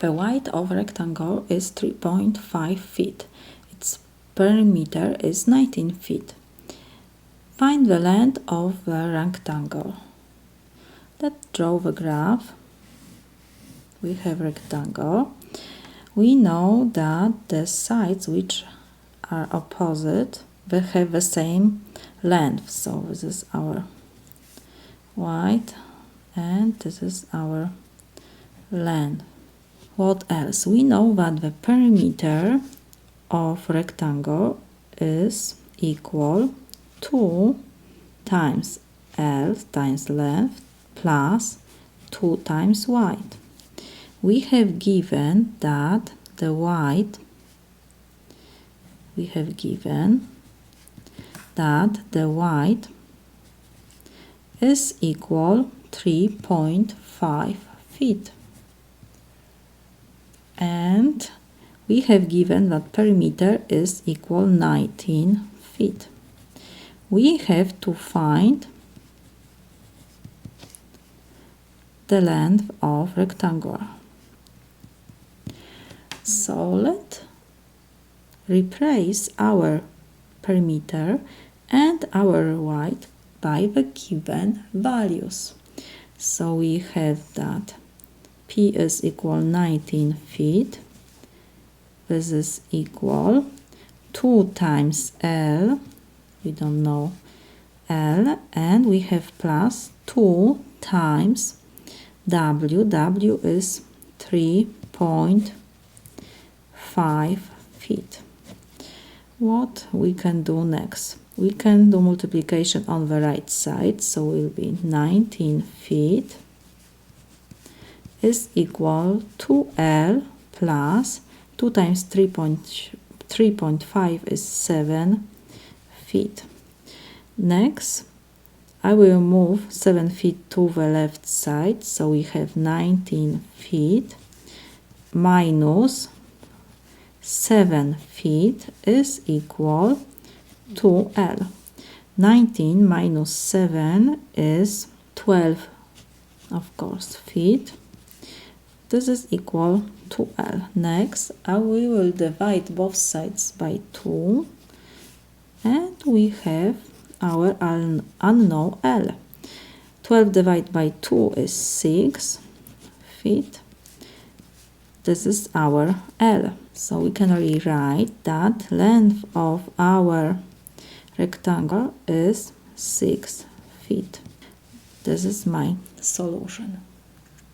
The width of rectangle is 3.5 feet. Its perimeter is 19 feet. Find the length of the rectangle. Let's draw the graph. We have rectangle. We know that the sides which are opposite, they have the same length. So this is our width and this is our length. What else? We know that the perimeter of rectangle is equal to 2 times L times length plus 2 times width. We have given that the width is equal 3.5 feet. And we have given that perimeter is equal 19 feet. We have to find the length of rectangle. So let's replace our perimeter and our width by the given values. So we have that P is equal 19 feet. This is equal 2 times L, we don't know L, and we have plus 2 times W. W is 3.5 feet. What we can do next? We can do multiplication on the right side, so it will be 19 feet is equal to L plus 2 times 3.5 is 7 feet. Next, I will move 7 feet to the left side, so we have 19 feet minus 7 feet is equal to L. 19 minus 7 is 12, of course, feet. This is equal to L. Next, we will divide both sides by 2 and we have our unknown L. 12 divided by 2 is 6 feet. This is our L. So we can rewrite that length of our rectangle is 6 feet. This is my solution.